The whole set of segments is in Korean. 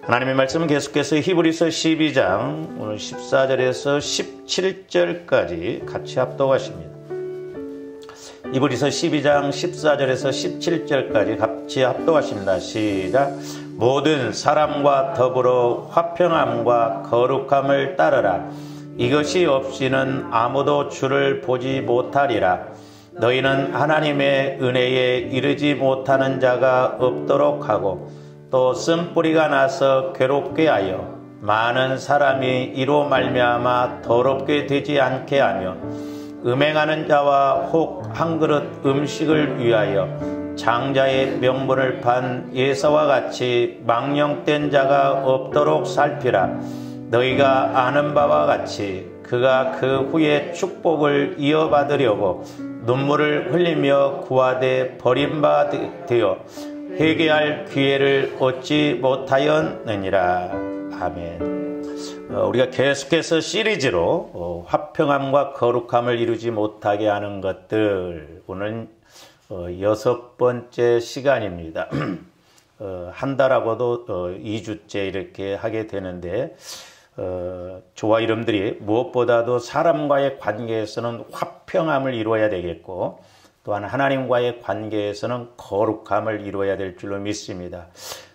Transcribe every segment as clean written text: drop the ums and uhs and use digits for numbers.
하나님의 말씀은 계속해서 히브리서 12장 오늘 14절에서 17절까지 같이 합독하십니다. 히브리서 12장 14절에서 17절까지 같이 합독하십니다. 시작. 모든 사람과 더불어 화평함과 거룩함을 따르라. 이것이 없이는 아무도 주를 보지 못하리라. 너희는 하나님의 은혜에 이르지 못하는 자가 없도록 하고 또 쓴뿌리가 나서 괴롭게 하여 많은 사람이 이로 말미암아 더럽게 되지 않게 하며 음행하는 자와 혹 한 그릇 음식을 위하여 장자의 명분을 판 예사와 같이 망령된 자가 없도록 살피라. 너희가 아는 바와 같이 그가 그 후에 축복을 이어받으려고 눈물을 흘리며 구하되 버림바 되어 회개할 기회를 얻지 못하였느니라. 아멘. 우리가 계속해서 시리즈로 화평함과 거룩함을 이루지 못하게 하는 것들, 오늘 6번째 시간입니다. 한 달하고도 2주째 이렇게 하게 되는데, 저와 여러분들이 무엇보다도 사람과의 관계에서는 화평함을 이루어야 되겠고, 또한 하나님과의 관계에서는 거룩함을 이루어야 될 줄로 믿습니다.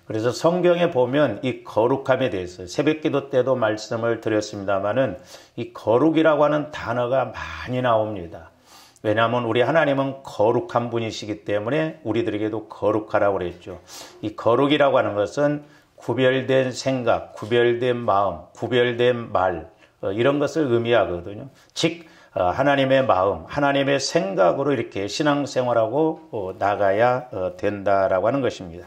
그래서 성경에 보면 이 거룩함에 대해서 새벽기도 때도 말씀을 드렸습니다마는 이 거룩이라고 하는 단어가 많이 나옵니다. 왜냐하면 우리 하나님은 거룩한 분이시기 때문에 우리들에게도 거룩하라고 그랬죠. 이 거룩이라고 하는 것은 구별된 생각, 구별된 마음, 구별된 말, 이런 것을 의미하거든요. 즉 하나님의 마음, 하나님의 생각으로 이렇게 신앙생활하고 나가야 된다라고 하는 것입니다.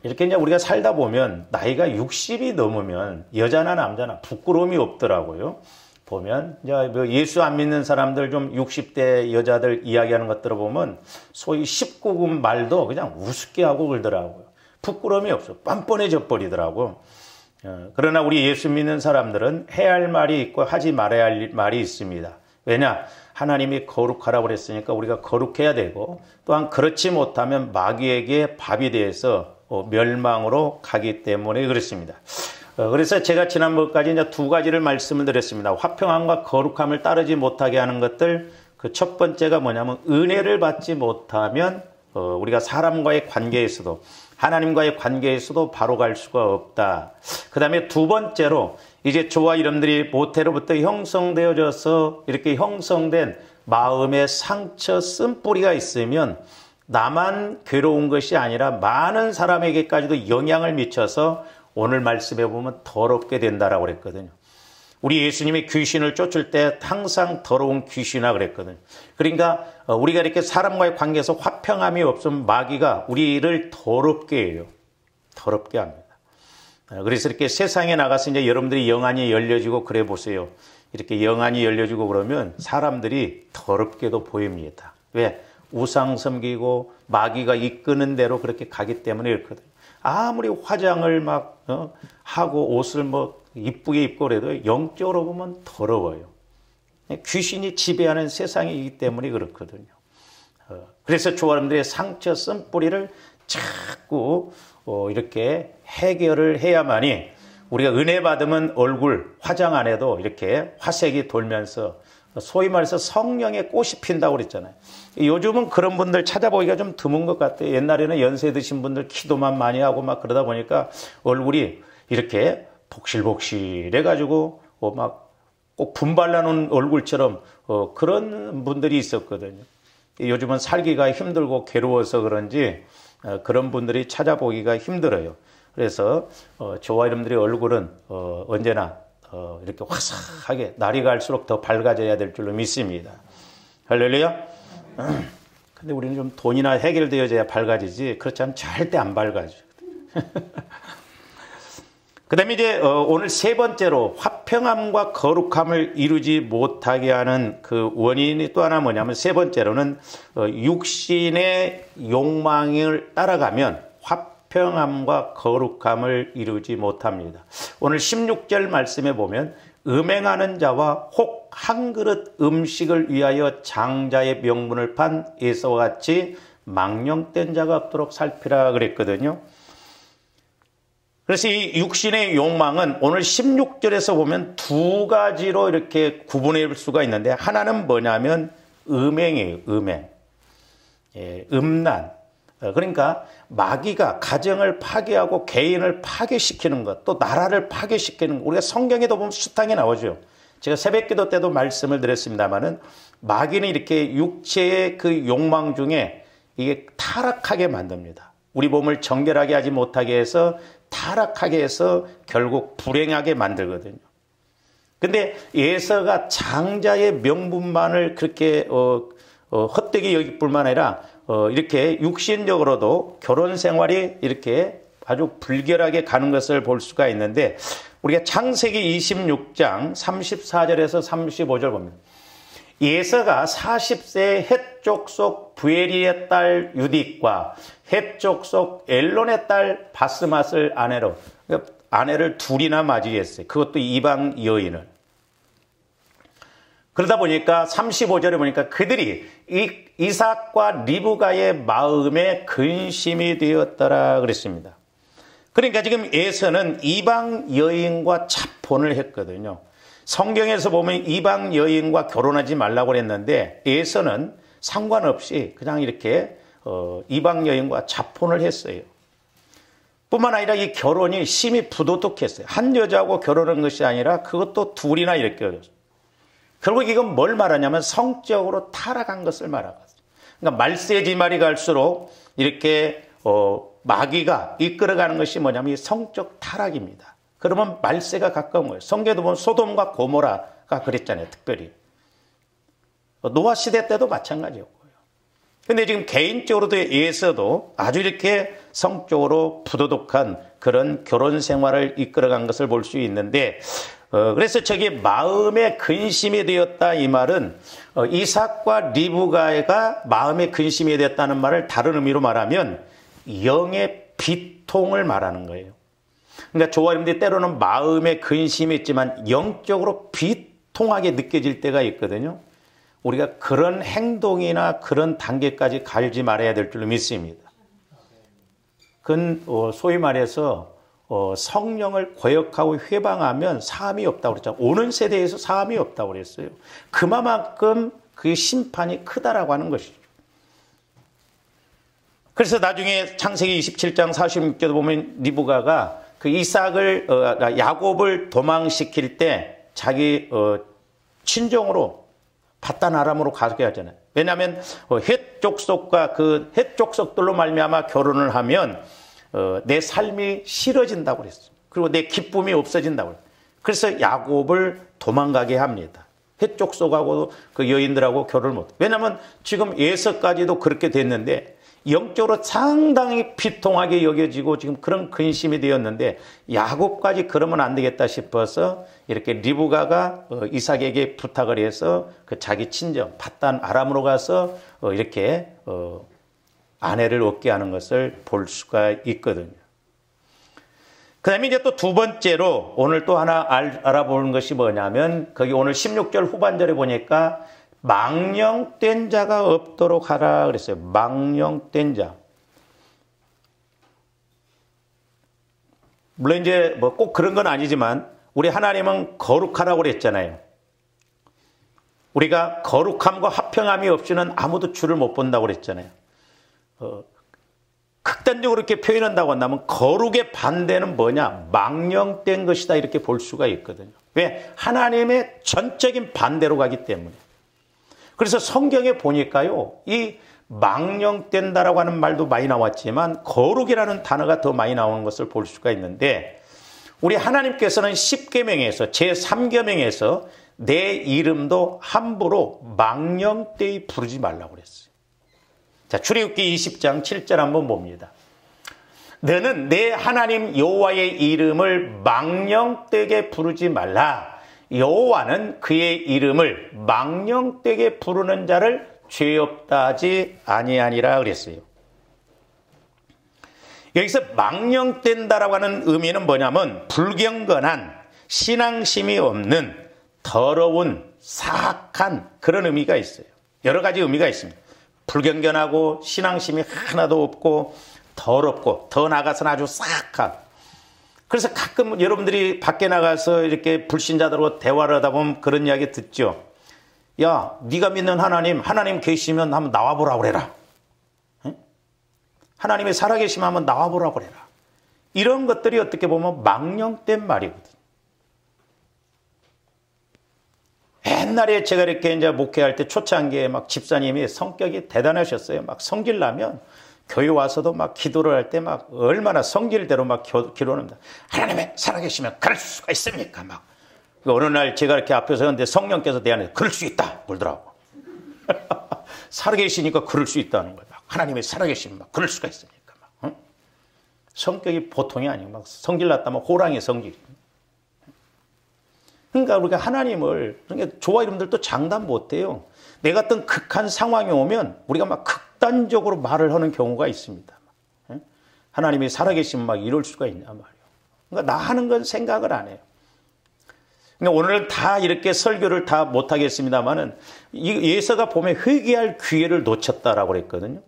이렇게 이제 우리가 살다 보면 나이가 60이 넘으면 여자나 남자나 부끄러움이 없더라고요. 보면 이제 예수 안 믿는 사람들 좀 60대 여자들 이야기하는 것들을 보면 소위 19금 말도 그냥 우습게 하고 그러더라고요. 부끄러움이 없어. 뻔뻔해져 버리더라고. 그러나 우리 예수 믿는 사람들은 해야 할 말이 있고 하지 말아야 할 말이 있습니다. 왜냐? 하나님이 거룩하라고 그랬으니까 우리가 거룩해야 되고, 또한 그렇지 못하면 마귀에게 밥이 돼서 멸망으로 가기 때문에 그렇습니다. 그래서 제가 지난번까지 이제 두 가지를 말씀을 드렸습니다. 화평함과 거룩함을 따르지 못하게 하는 것들, 그 첫 번째가 뭐냐면 은혜를 받지 못하면 우리가 사람과의 관계에서도 하나님과의 관계에서도 바로 갈 수가 없다. 그 다음에 두 번째로 이제 저와 여러분들이 모태로부터 형성되어져서 이렇게 형성된 마음의 상처 쓴뿌리가 있으면 나만 괴로운 것이 아니라 많은 사람에게까지도 영향을 미쳐서 오늘 말씀에 보면 더럽게 된다라고 그랬거든요. 우리 예수님이 귀신을 쫓을 때 항상 더러운 귀신이라 그랬거든요. 그러니까 우리가 이렇게 사람과의 관계에서 화평함이 없으면 마귀가 우리를 더럽게 해요. 더럽게 합니다. 그래서 이렇게 세상에 나가서 이제 여러분들이 영안이 열려지고 그래 보세요. 이렇게 영안이 열려지고 그러면 사람들이 더럽게도 보입니다. 왜? 우상 섬기고 마귀가 이끄는 대로 그렇게 가기 때문에 그렇거든요. 아무리 화장을 막 하고 옷을 뭐 이쁘게 입고 그래도 영적으로 보면 더러워요. 귀신이 지배하는 세상이기 때문에 그렇거든요. 그래서 저와 여러분들의 상처 쓴뿌리를 자꾸 이렇게 해결을 해야만이 우리가 은혜 받으면 얼굴 화장 안 해도 이렇게 화색이 돌면서 소위 말해서 성령의 꽃이 핀다고 그랬잖아요. 요즘은 그런 분들 찾아보기가 좀 드문 것 같아요. 옛날에는 연세 드신 분들 기도만 많이 하고 막 그러다 보니까 얼굴이 이렇게 복실복실해가지고 막 꼭 분발나는 얼굴처럼 그런 분들이 있었거든요. 요즘은 살기가 힘들고 괴로워서 그런지 그런 분들이 찾아보기가 힘들어요. 그래서 저와 여러분들의 얼굴은 언제나 이렇게 화사하게 날이 갈수록 더 밝아져야 될 줄로 믿습니다. 할렐루야. 근데 우리는 좀 돈이나 해결되어져야 밝아지지 그렇지 않으면 절대 안 밝아져. 그 다음에 이제 오늘 세 번째로 화평함과 거룩함을 이루지 못하게 하는 그 원인이 또 하나 뭐냐면 세 번째로는 육신의 욕망을 따라가면 화평함과 거룩함을 이루지 못합니다. 오늘 16절 말씀에 보면 음행하는 자와 혹 한 그릇 음식을 위하여 장자의 명분을 판 에서와 같이 망령된 자가 없도록 살피라 그랬거든요. 그래서 이 육신의 욕망은 오늘 16절에서 보면 두 가지로 이렇게 구분해 볼 수가 있는데, 하나는 뭐냐면 음행이에요. 음행. 예, 음란. 그러니까 마귀가 가정을 파괴하고 개인을 파괴시키는 것, 또 나라를 파괴시키는 것. 우리가 성경에도 보면 숱하게 나오죠. 제가 새벽기도 때도 말씀을 드렸습니다마는 마귀는 이렇게 육체의 그 욕망 중에 이게 타락하게 만듭니다. 우리 몸을 정결하게 하지 못하게 해서 타락하게 해서 결국 불행하게 만들거든요. 근데 에서가 장자의 명분만을 그렇게 헛되게 여길 뿐만 아니라 이렇게 육신적으로도 결혼 생활이 이렇게 아주 불결하게 가는 것을 볼 수가 있는데, 우리가 창세기 26장 34절에서 35절 봅니다. 에서가 40세의 헷 족속 부에리의 딸 유딕과 헷 족속 엘론의 딸 바스맛을 아내로, 그러니까 아내를 둘이나 맞이했어요. 그것도 이방 여인을. 그러다 보니까 35절에 보니까 그들이 이삭과 리브가의 마음에 근심이 되었더라 그랬습니다. 그러니까 지금 에서는 이방 여인과 차폰을 했거든요. 성경에서 보면 이방 여인과 결혼하지 말라고 그랬는데 에서는 상관없이 그냥 이렇게 이방 여인과 차폰을 했어요. 뿐만 아니라 이 결혼이 심히 부도덕했어요. 한 여자하고 결혼한 것이 아니라 그것도 둘이나 이렇게 결혼했어요. 결국 이건 뭘 말하냐면 성적으로 타락한 것을 말하거든요. 그러니까 말세지말이 갈수록 이렇게 마귀가 이끌어가는 것이 뭐냐면 이 성적 타락입니다. 그러면 말세가 가까운 거예요. 성경에도 보면 소돔과 고모라가 그랬잖아요. 특별히. 노아 시대 때도 마찬가지였고요. 근데 지금 개인적으로도 에서도 아주 이렇게 성적으로 부도덕한 그런 결혼 생활을 이끌어간 것을 볼 수 있는데, 그래서 저기 마음에 근심이 되었다 이 말은 이삭과 리브가가 마음에 근심이 되었다는 말을 다른 의미로 말하면 영의 비통을 말하는 거예요. 그러니까 조화님들이 때로는 마음에 근심이 있지만 영적으로 비통하게 느껴질 때가 있거든요. 우리가 그런 행동이나 그런 단계까지 갈지 말아야 될 줄로 믿습니다. 그건 소위 말해서 성령을 거역하고 회방하면 사함이 없다고 그랬잖아요. 오는 세대에서 사함이 없다고 그랬어요. 그만큼 그 심판이 크다라고 하는 것이죠. 그래서 나중에 창세기 27장 46절에 보면 리브가가 그 이삭을 야곱을 도망시킬 때 자기 친정으로 바단 아람으로 가게 하잖아요. 왜냐하면 헷 족속과 그 헷 족속들로 말미암아 결혼을 하면 내 삶이 싫어진다고 그랬어요. 그리고 내 기쁨이 없어진다고 그랬어요. 그래서 야곱을 도망가게 합니다. 헷 족속하고 그 여인들하고 결혼을 못. 왜냐하면 지금 에서까지도 그렇게 됐는데 영적으로 상당히 비통하게 여겨지고 지금 그런 근심이 되었는데 야곱까지 그러면 안 되겠다 싶어서 이렇게 리브가가 이삭에게 부탁을 해서 그 자기 친정 바단 아람으로 가서 이렇게 아내를 얻게 하는 것을 볼 수가 있거든요. 그 다음에 이제 또 두 번째로 오늘 또 하나 알아보는 것이 뭐냐면 거기 오늘 16절 후반절에 보니까 망령된 자가 없도록 하라 그랬어요. 망령된 자. 물론 이제 뭐 꼭 그런 건 아니지만 우리 하나님은 거룩하라고 그랬잖아요. 우리가 거룩함과 화평함이 없이는 아무도 주를 못 본다고 그랬잖아요. 극단적으로 이렇게 표현한다고 한다면 거룩의 반대는 뭐냐? 망령된 것이다 이렇게 볼 수가 있거든요. 왜? 하나님의 전적인 반대로 가기 때문에. 그래서 성경에 보니까요, 이 망령된다라고 하는 말도 많이 나왔지만 거룩이라는 단어가 더 많이 나오는 것을 볼 수가 있는데 우리 하나님께서는 10계명에서 제3계명에서 내 이름도 함부로 망령되이 부르지 말라고 그랬어요. 자, 출애굽기 20장 7절 한번 봅니다. 너는 내 하나님 여호와의 이름을 망령되게 부르지 말라. 여호와는 그의 이름을 망령되게 부르는 자를 죄 없다 하지 아니하니라 그랬어요. 여기서 망령된다라고 하는 의미는 뭐냐면 불경건한 신앙심이 없는 더러운 사악한 그런 의미가 있어요. 여러 가지 의미가 있습니다. 불경건하고 신앙심이 하나도 없고 더럽고 더 나아가서는 아주 사악한 그래서 가끔 여러분들이 밖에 나가서 이렇게 불신자들하고 대화를 하다 보면 그런 이야기 듣죠. 야, 네가 믿는 하나님 계시면 한번 나와보라 그래라. 응? 하나님이 살아계시면 한번 나와보라 그래라. 이런 것들이 어떻게 보면 망령된 말이거든. 옛날에 제가 이렇게 이제 목회할 때 초창기에 막 집사님이 성격이 대단하셨어요. 막 성질나면 교회 와서도 막 기도를 할 때 막 얼마나 성질대로 막 기도를 합니다. 하나님이 살아계시면 그럴 수가 있습니까? 막. 어느 날 제가 이렇게 앞에 서는데 성령께서 내 안에 그럴 수 있다. 물더라고. 살아계시니까 그럴 수 있다는 거예요. 막 하나님이 살아계시면 막 그럴 수가 있습니까? 막. 응? 성격이 보통이 아니고 막 성질났다면 호랑이 성질. 그러니까 우리가 하나님을, 그러니까 조화 이름들도 장담 못해요. 내가 어떤 극한 상황이 오면 우리가 막 극단적으로 말을 하는 경우가 있습니다. 하나님이 살아계시면 막 이럴 수가 있냐 말이에요. 그러니까 나 하는 건 생각을 안 해요. 그러니까 오늘은 다 이렇게 설교를 다 못하겠습니다만은 예사가 보면 회개할 기회를 놓쳤다라고 그랬거든요.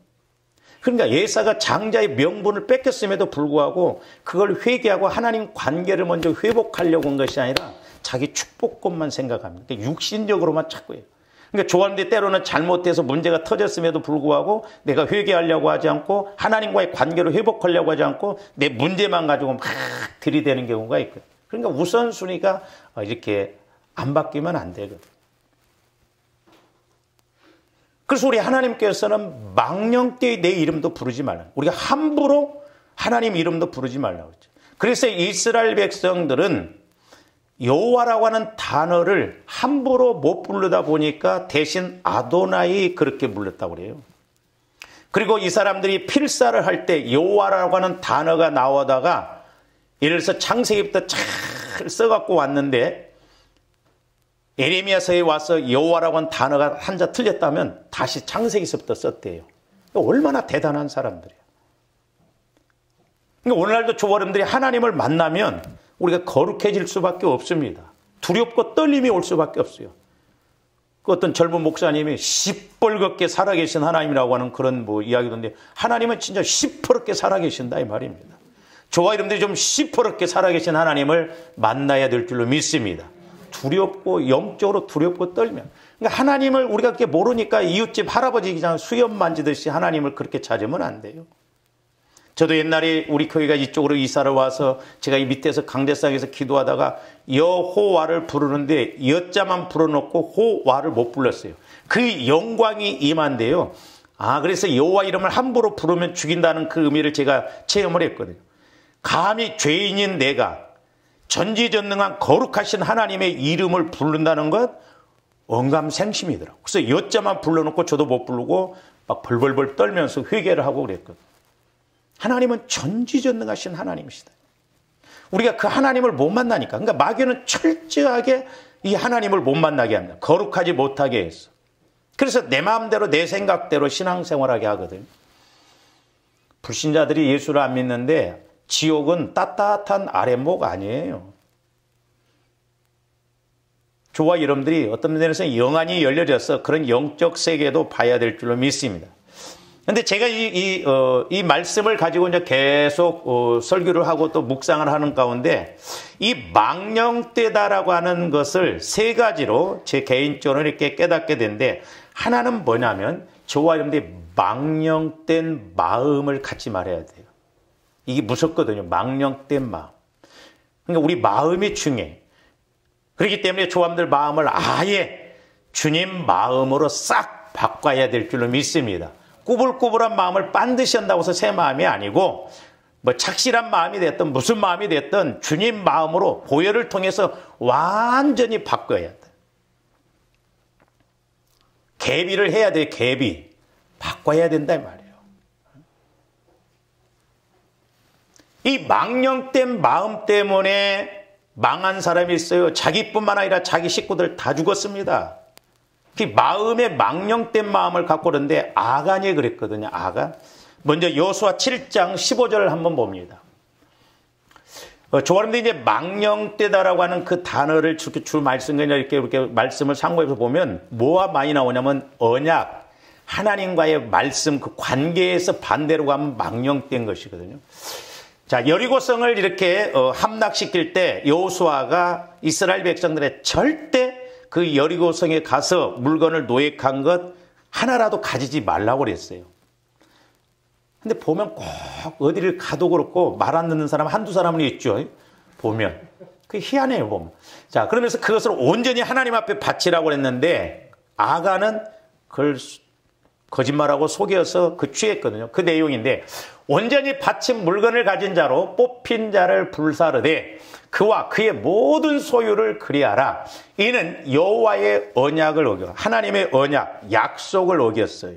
그러니까 예사가 장자의 명분을 뺏겼음에도 불구하고 그걸 회개하고 하나님 관계를 먼저 회복하려고 한 것이 아니라 자기 축복권만 생각합니다. 그러니까 육신적으로만 찾고 해요. 그러니까 좋아하는데 때로는 잘못돼서 문제가 터졌음에도 불구하고 내가 회개하려고 하지 않고 하나님과의 관계를 회복하려고 하지 않고 내 문제만 가지고 막 들이대는 경우가 있거든요. 그러니까 우선순위가 이렇게 안 바뀌면 안 되거든요. 그래서 우리 하나님께서는 망령되이 내 이름도 부르지 말라. 우리가 함부로 하나님 이름도 부르지 말라고 했죠. 그래서 이스라엘 백성들은 여호와라고 하는 단어를 함부로 못 부르다 보니까 대신 아도나이 그렇게 불렀다고 그래요. 그리고 이 사람들이 필사를 할 때 여호와라고 하는 단어가 나오다가 예를 들어서 창세기부터 잘 써갖고 왔는데 에레미야서에 와서 여호와라고 하는 단어가 한자 틀렸다면 다시 창세기서부터 썼대요. 얼마나 대단한 사람들이에요. 그러니까 오늘날도 조어른들이 하나님을 만나면 우리가 거룩해질 수밖에 없습니다. 두렵고 떨림이 올 수밖에 없어요. 그 어떤 젊은 목사님이 시뻘겋게 살아계신 하나님이라고 하는 그런 이야기던데 하나님은 진짜 시퍼렇게 살아계신다 이 말입니다. 저와 여러분들이 좀 시퍼렇게 살아계신 하나님을 만나야 될 줄로 믿습니다. 두렵고 영적으로 두렵고 떨면 그러니까 하나님을 우리가 그렇게 모르니까 이웃집 할아버지 그냥 수염 만지듯이 하나님을 그렇게 찾으면 안 돼요. 저도 옛날에 우리 교회가 이쪽으로 이사를 와서 제가 이 밑에서 강대상에서 기도하다가 여호와를 부르는데 여자만 불어놓고 호와를 못 불렀어요. 그 영광이 임한데요. 그래서 여호와 이름을 함부로 부르면 죽인다는 그 의미를 제가 체험을 했거든요. 감히 죄인인 내가 전지전능한 거룩하신 하나님의 이름을 부른다는 것 언감생심이더라고요. 그래서 여자만 불러놓고 저도 못 부르고 막 벌벌벌 떨면서 회개를 하고 그랬거든요. 하나님은 전지전능하신 하나님이시다. 우리가 그 하나님을 못 만나니까. 그러니까 마귀는 철저하게 이 하나님을 못 만나게 합니다. 거룩하지 못하게 해서. 그래서 내 마음대로 내 생각대로 신앙생활하게 하거든요. 불신자들이 예수를 안 믿는데 지옥은 따뜻한 아랫목 아니에요. 저와 여러분들이 어떤 면에서 영안이 열려져서 그런 영적 세계도 봐야 될 줄로 믿습니다. 근데 제가 이 말씀을 가지고 이제 계속 설교를 하고 또 묵상을 하는 가운데 이 망령되다라고 하는 것을 세 가지로 제 개인적으로 이렇게 깨닫게 되는데 하나는 뭐냐면 저와 여러분들이 망령된 마음을 갖지 말아야 돼요. 이게 무섭거든요. 망령된 마음. 그러니까 우리 마음이 중요해. 그렇기 때문에 저와들 마음을 아예 주님 마음으로 싹 바꿔야 될 줄로 믿습니다. 꾸불꾸불한 마음을 반드시 한다고 해서 새 마음이 아니고 착실한 마음이 됐든 무슨 마음이 됐든 주님 마음으로 보혈을 통해서 완전히 바꿔야 돼. 계비를 해야 돼. 계비. 바꿔야 된다 이 말이에요. 이 망령된 마음 때문에 망한 사람이 있어요. 자기뿐만 아니라 자기 식구들 다 죽었습니다. 그 마음의 망령된 마음을 갖고 그러는데 아간이 그랬거든요. 아간. 먼저 여호수아 7장 15절을 한번 봅니다. 저하는데 이제 망령되다라고 하는 그 단어를 주 말씀에 이렇게 말씀을 상고해서 보면 뭐가 많이 나오냐면 언약, 하나님과의 말씀 그 관계에서 반대로 가면 망령된 것이거든요. 자, 여리고성을 이렇게 함락시킬 때 여호수아가 이스라엘 백성들의 절대 그 여리고성에 가서 물건을 노획한 것 하나라도 가지지 말라고 그랬어요. 근데 보면 꼭 어디를 가도 그렇고 말 안 듣는 사람 한두 사람은 있죠. 보면. 그게 희한해요, 보면. 자, 그러면서 그것을 온전히 하나님 앞에 바치라고 했는데 아가는 그걸 거짓말하고 속여서 그 취했거든요. 그 내용인데 온전히 바친 물건을 가진 자로 뽑힌 자를 불사르되 그와 그의 모든 소유를 그리하라. 이는 여호와의 언약을 어겨 하나님의 언약, 약속을 어겼어요.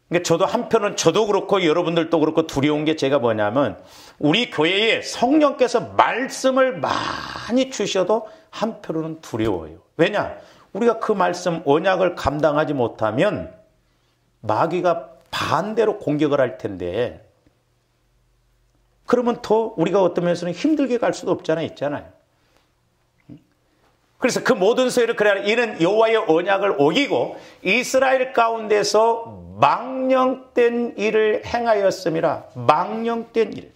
그러니까 저도 한편은 저도 그렇고 여러분들도 그렇고 두려운 게 제가 뭐냐면 우리 교회에 성령께서 말씀을 많이 주셔도 한편으로는 두려워요. 왜냐? 우리가 그 말씀 언약을 감당하지 못하면 마귀가 반대로 공격을 할 텐데 그러면 더 우리가 어떤 면에서는 힘들게 갈 수도 없잖아요. 있잖아요. 그래서 그 모든 소유를 그래야 이는 여호와의 언약을 어기고 이스라엘 가운데서 망령된 일을 행하였음이라. 망령된 일.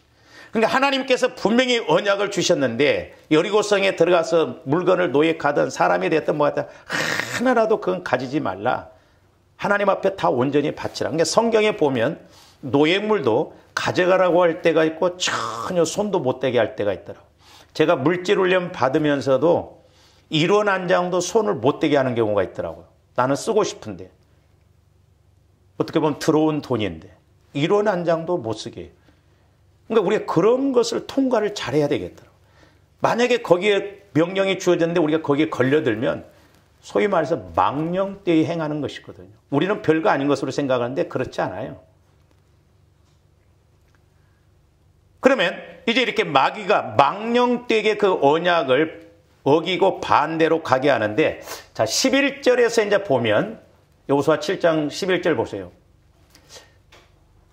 그러니까 하나님께서 분명히 언약을 주셨는데 여리고성에 들어가서 물건을 노획하든 사람이 됐든 뭐하든 하나라도 그건 가지지 말라. 하나님 앞에 다 온전히 바치라. 그러니까 성경에 보면 노획물도 가져가라고 할 때가 있고 전혀 손도 못 대게 할 때가 있더라고요. 제가 물질 훈련 받으면서도 1원 한 장도 손을 못 대게 하는 경우가 있더라고요. 나는 쓰고 싶은데. 어떻게 보면 들어온 돈인데 1원 한 장도 못 쓰게 해요. 그러니까 우리가 그런 것을 통과를 잘해야 되겠더라고요. 만약에 거기에 명령이 주어졌는데 우리가 거기에 걸려들면 소위 말해서 망령되이 행하는 것이거든요. 우리는 별거 아닌 것으로 생각하는데 그렇지 않아요. 그러면 이제 이렇게 마귀가 망령되게 그 언약을 어기고 반대로 가게 하는데 자 11절에서 이제 보면 여호수아 7장 11절 보세요.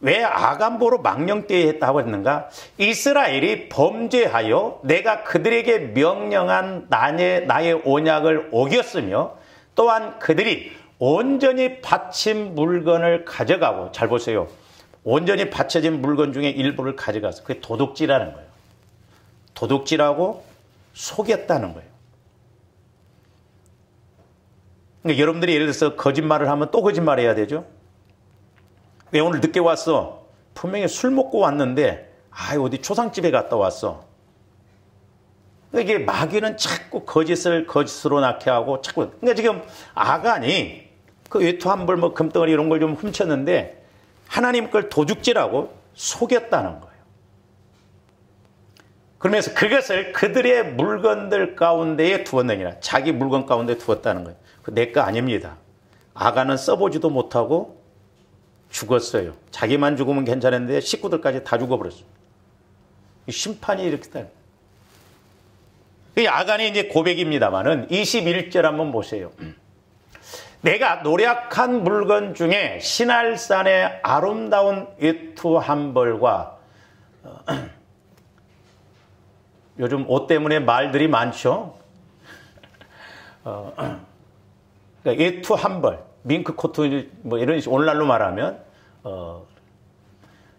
왜 아간보로 망령되이 했다고 했는가? 이스라엘이 범죄하여 내가 그들에게 명령한 나의 언약을 어겼으며 또한 그들이 온전히 바친 물건을 가져가고 잘 보세요. 온전히 바쳐진 물건 중에 일부를 가져가서 그게 도둑질하는 거예요. 도둑질하고 속였다는 거예요. 그러니까 여러분들이 예를 들어서 거짓말을 하면 또 거짓말해야 되죠. 왜 오늘 늦게 왔어? 분명히 술 먹고 왔는데 어디 초상집에 갔다 왔어. 이게 마귀는 자꾸 거짓을 거짓으로 낳게 하고 자꾸 그러니까 지금 아간이 그 외투 한 벌 뭐 금덩어리 이런 걸 좀 훔쳤는데 하나님 걸 도둑질하고 속였다는 거예요. 그러면서 그것을 그들의 물건들 가운데에 두었느니라. 자기 물건 가운데 두었다는 거예요. 내 거 아닙니다. 아간은 써보지도 못하고 죽었어요. 자기만 죽으면 괜찮은데 식구들까지 다 죽어버렸어요. 심판이 이렇게 돼. 이 아간이 이제 고백입니다만은 21절 한번 보세요. 내가 노력한 물건 중에 시날산의 아름다운 외투 한 벌과 요즘 옷 때문에 말들이 많죠. 그러니까 외투 한 벌, 밍크 코트 뭐 이런 오늘날로 말하면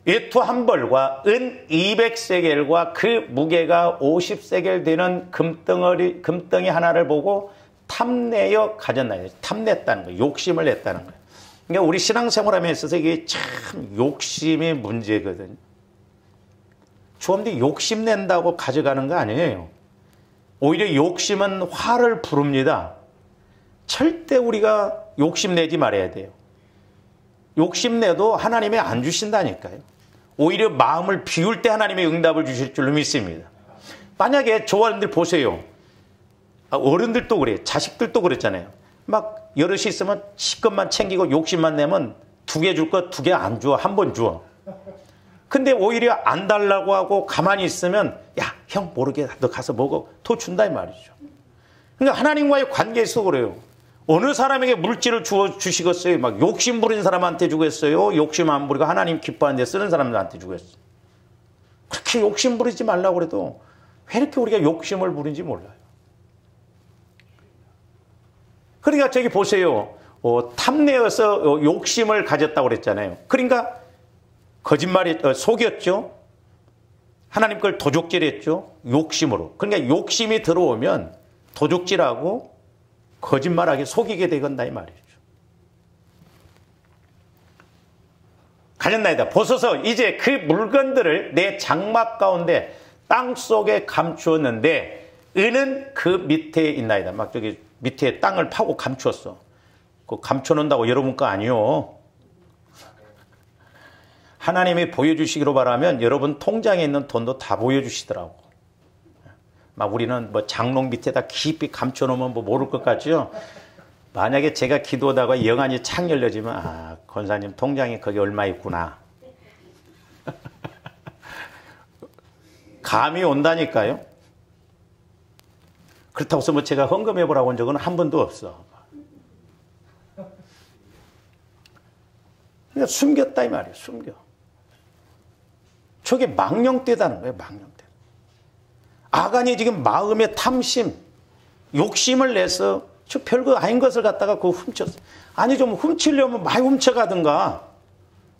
외투 한 벌과 은 200세겔과 그 무게가 50세겔 되는 금덩이 하나를 보고 탐내어 가졌나요? 탐냈다는 거예요. 욕심을 냈다는 거예요. 그러니까 우리 신앙생활함에 있어서 이게 참 욕심이 문제거든요. 주엄디 욕심 낸다고 가져가는 거 아니에요. 오히려 욕심은 화를 부릅니다. 절대 우리가 욕심내지 말아야 돼요. 욕심내도 하나님이 안 주신다니까요. 오히려 마음을 비울 때 하나님의 응답을 주실 줄로 믿습니다. 만약에 저와님들 보세요. 어른들도 그래요. 자식들도 그랬잖아요. 막 여럿이 있으면 시컷만 챙기고 욕심만 내면 2개 줄 거 2개 안 줘. 한 번 줘. 근데 오히려 안 달라고 하고 가만히 있으면 야, 형 모르게 너 가서 먹어. 더 준다 이 말이죠. 그러니까 하나님과의 관계에서 그래요. 어느 사람에게 물질을 주시겠어요? 막 욕심 부린 사람한테 주겠어요? 욕심 안 부리고 하나님 기뻐하는데 쓰는 사람들한테 주겠어요? 그렇게 욕심 부리지 말라고 그래도 왜 이렇게 우리가 욕심을 부린지 몰라요. 그러니까 저기 보세요. 탐내어서 욕심을 가졌다고 그랬잖아요. 그러니까 거짓말이 속였죠. 하나님 걸 도적질했죠. 욕심으로. 그러니까 욕심이 들어오면 도적질하고 거짓말하게 속이게 되건다 이 말이죠. 가졌나이다. 보소서 이제 그 물건들을 내 장막 가운데 땅 속에 감추었는데 은은 그 밑에 있나이다. 막 저기 밑에 땅을 파고 감추었어. 그 감춰놓는다고 여러분 거 아니요. 하나님이 보여주시기로 바라면 여러분 통장에 있는 돈도 다 보여주시더라고. 막 우리는 뭐 장롱 밑에다 깊이 감춰놓으면 뭐 모를 것 같죠. 만약에 제가 기도하다가 영안이 창 열려지면 아, 권사님 통장에 거기 얼마 있구나. 감이 온다니까요. 그렇다고 해서 뭐 제가 헌금해보라고 한 적은 한 번도 없어. 그러니까 숨겼다 이 말이에요. 숨겨. 저게 망령되다는 거예요. 망령되. 아간이 지금 마음의 탐심, 욕심을 내서 저 별거 아닌 것을 갖다가 그거 훔쳤어. 아니 좀 훔치려면 많이 훔쳐가든가.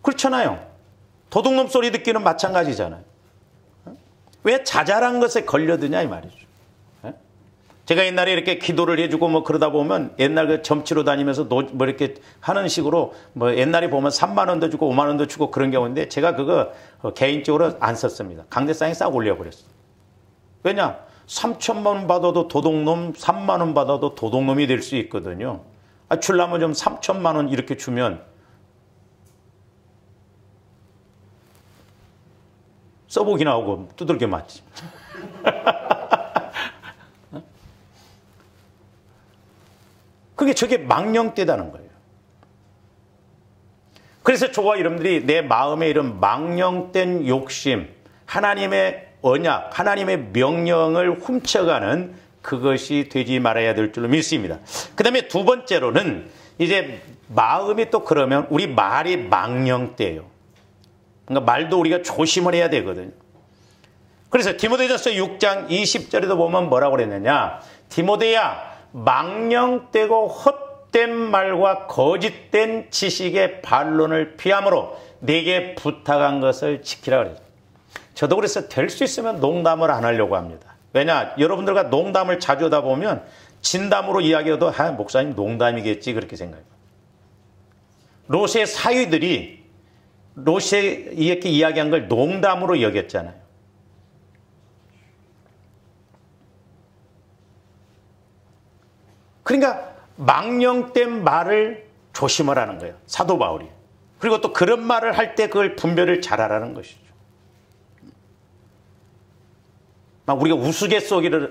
그렇잖아요. 도둑놈 소리 듣기는 마찬가지잖아요. 왜 자잘한 것에 걸려드냐 이 말이죠. 제가 옛날에 이렇게 기도를 해주고 뭐 그러다 보면 옛날 그 점치러 다니면서 뭐 이렇게 하는 식으로 뭐 옛날에 보면 3만 원도 주고 5만 원도 주고 그런 경우인데 제가 그거 개인적으로 안 썼습니다. 강대상에 싹 올려버렸어. 왜냐? 3천만 원 받아도 도둑놈, 3만 원 받아도 도둑놈이 될 수 있거든요. 아, 줄라면 좀 3천만 원 이렇게 주면 써보기나 하고 두들겨 맞지. 그게 저게 망령되다는 거예요. 그래서 저와 여러분들이 내 마음에 이런 망령된 욕심, 하나님의 언약, 하나님의 명령을 훔쳐가는 그것이 되지 말아야 될 줄로 믿습니다. 그 다음에 두 번째로는 이제 마음이 또 그러면 우리 말이 망령돼요. 그러니까 말도 우리가 조심을 해야 되거든요. 그래서 디모데전서 6장 20절에도 보면 뭐라고 그랬느냐. 디모데야 망령되고 헛된 말과 거짓된 지식의 반론을 피함으로 내게 부탁한 것을 지키라 그래요. 저도 그래서 될 수 있으면 농담을 안 하려고 합니다. 왜냐? 여러분들과 농담을 자주 하다 보면 진담으로 이야기해도 아, 목사님 농담이겠지 그렇게 생각해요. 롯의 사위들이 롯이 이렇게 이야기한 걸 농담으로 여겼잖아요. 그러니까 망령된 말을 조심하라는 거예요. 사도 바울이. 그리고 또 그런 말을 할 때 그걸 분별을 잘하라는 것이죠. 막 우리가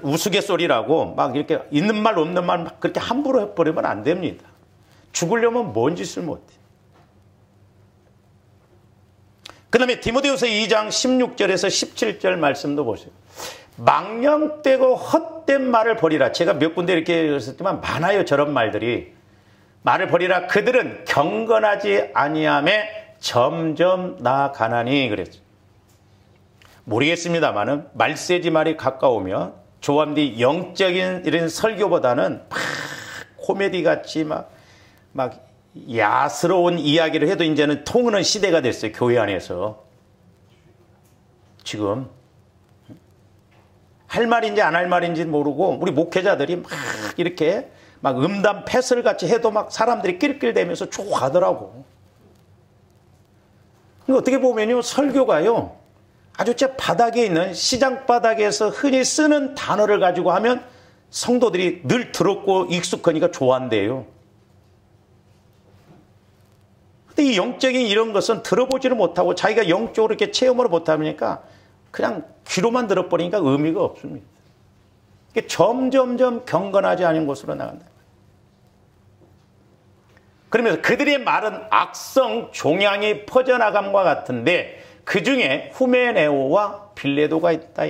우스갯소리라고 막 이렇게 있는 말 없는 말 막 그렇게 함부로 해버리면 안 됩니다. 죽으려면 뭔 짓을 못해. 그 다음에 디모데후서 2장 16절에서 17절 말씀도 보세요. 망령되고 헛된 말을 버리라. 제가 몇 군데 이렇게 했었지만 많아요. 저런 말들이. 말을 버리라. 그들은 경건하지 아니함에 점점 나아가나니 그랬죠. 모르겠습니다만은 말세지 말이 가까우면 조함디 영적인 이런 설교보다는 막 코미디 같이 막 야스러운 이야기를 해도 이제는 통하는 시대가 됐어요. 교회 안에서. 지금 할 말인지 안 할 말인지 모르고 우리 목회자들이 막 이렇게 막 음담 패설 같이 해도 막 사람들이 낄낄대면서 좋아하더라고. 어떻게 보면요 설교가요 아주 저 바닥에 있는 시장 바닥에서 흔히 쓰는 단어를 가지고 하면 성도들이 늘 들었고 익숙하니까 좋아한대요. 근데 이 영적인 이런 것은 들어보지를 못하고 자기가 영적으로 이렇게 체험을 못하니까 그냥 귀로만 들어버리니까 의미가 없습니다. 점점점 경건하지 않은 곳으로 나간다. 그러면서 그들의 말은 악성 종양이 퍼져나감과 같은데 그 중에 후메네오와 빌레도가 있다.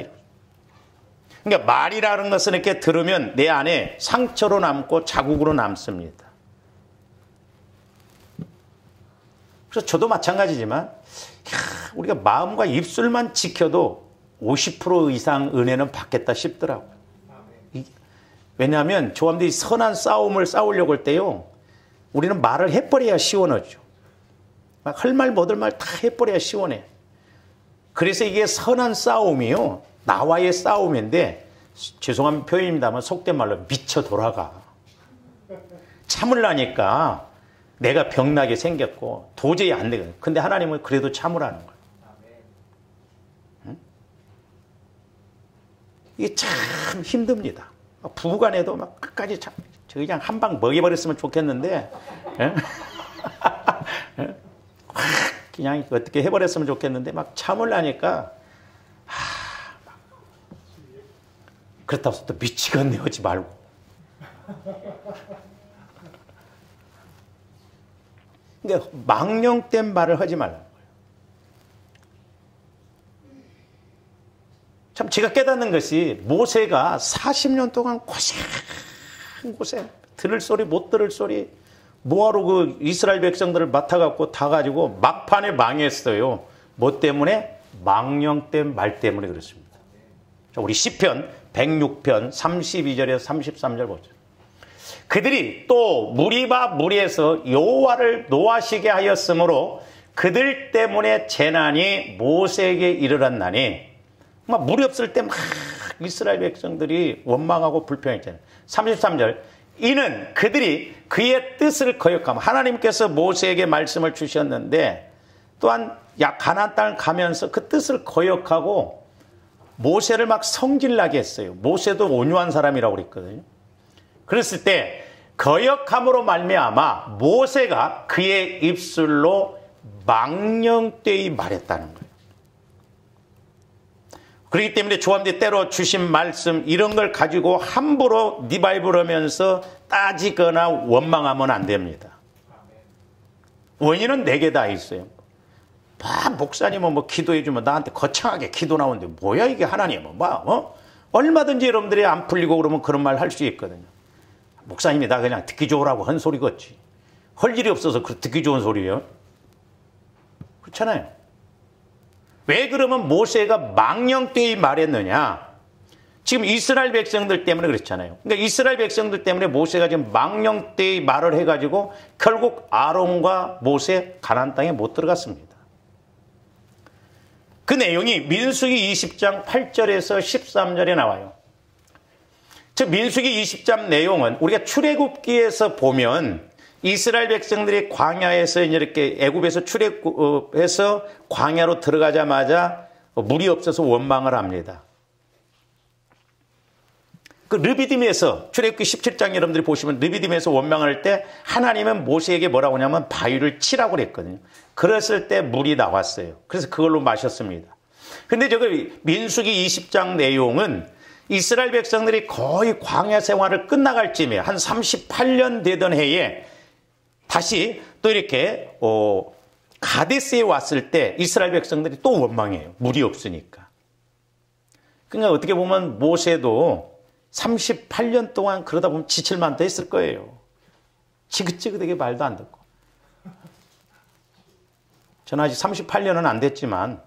그러니까 말이라는 것은 이렇게 들으면 내 안에 상처로 남고 자국으로 남습니다. 그래서 저도 마찬가지지만 우리가 마음과 입술만 지켜도 50% 이상 은혜는 받겠다 싶더라고요. 왜냐하면 조함들이 선한 싸움을 싸우려고 할 때요. 우리는 말을 해버려야 시원하죠. 할 말 못할 말 다 해버려야 시원해. 그래서 이게 선한 싸움이요, 나와의 싸움인데, 죄송한 표현입니다만 속된 말로 미쳐 돌아가. 참으려니까 내가 병나게 생겼고 도저히 안 되거든. 근데 하나님은 그래도 참으라는 거예요. 응? 이게 참 힘듭니다. 부부간에도 막 끝까지 참, 저 그냥 한 방 먹여버렸으면 좋겠는데, 그냥 어떻게 해버렸으면 좋겠는데 막 참으려니까, 그렇다고 해서 또 미치겠네 하지 말고. 그러니까 망령된 말을 하지 말라는 거예요. 참 제가 깨닫는 것이 모세가 40년 동안 고생, 들을 소리 못 들을 소리, 뭐하러 그 이스라엘 백성들을 맡아갖고 다 가지고 막판에 망했어요. 뭐 때문에? 망령된 말 때문에 그렇습니다. 자, 우리 시편 106편 32절에서 33절 보죠. 그들이 또 무리바 무리에서 여호와를 노하시게 하였으므로 그들 때문에 재난이 모세에게 이르렀나니, 막 무리 없을 때 막 이스라엘 백성들이 원망하고 불평했잖아요. 33절, 이는 그들이 그의 뜻을 거역하며, 하나님께서 모세에게 말씀을 주셨는데 또한 가나안 땅을 가면서 그 뜻을 거역하고 모세를 막 성질나게 했어요. 모세도 온유한 사람이라고 그랬거든요. 그랬을 때 거역함으로 말미암아 모세가 그의 입술로 망령되이 말했다는 거예요. 그렇기 때문에 조함대 때로 주신 말씀 이런 걸 가지고 함부로 리바이벌 하면서 따지거나 원망하면 안 됩니다. 원인은 내게 다 있어요. 목사님은 뭐 기도해주면 나한테 거창하게 기도 나오는데 뭐야 이게 하나님은 얼마든지 여러분들이 안 풀리고 그러면 그런 말 할 수 있거든요. 목사님이 나 그냥 듣기 좋으라고 한 소리겠지. 할 일이 없어서 그 듣기 좋은 소리예요. 그렇잖아요. 왜 그러면 모세가 망령되이 말했느냐? 지금 이스라엘 백성들 때문에 그렇잖아요. 그러니까 이스라엘 백성들 때문에 모세가 지금 망령되이 말을 해가지고 결국 아론과 모세 가나안 땅에 못 들어갔습니다. 그 내용이 민수기 20장 8절에서 13절에 나와요. 즉 민수기 20장 내용은 우리가 출애굽기에서 보면 이스라엘 백성들이 광야에서 이렇게 애굽에서 출애굽해서 광야로 들어가자마자 물이 없어서 원망을 합니다. 그 르비딤에서 출애굽기 17장 여러분들이 보시면 르비딤에서 원망할 때 하나님은 모세에게 뭐라고 하냐면 바위를 치라고 그랬거든요. 그랬을 때 물이 나왔어요. 그래서 그걸로 마셨습니다. 근데 저기 민수기 20장 내용은 이스라엘 백성들이 거의 광야 생활을 끝나갈 쯤에 한 38년 되던 해에 다시 또 이렇게 가데스에 왔을 때 이스라엘 백성들이 또 원망해요. 물이 없으니까. 그러니까 어떻게 보면 모세도 38년 동안 그러다 보면 지칠만도 했을 거예요. 지긋지긋하게 말도 안 듣고. 저는 아직 38년은 안 됐지만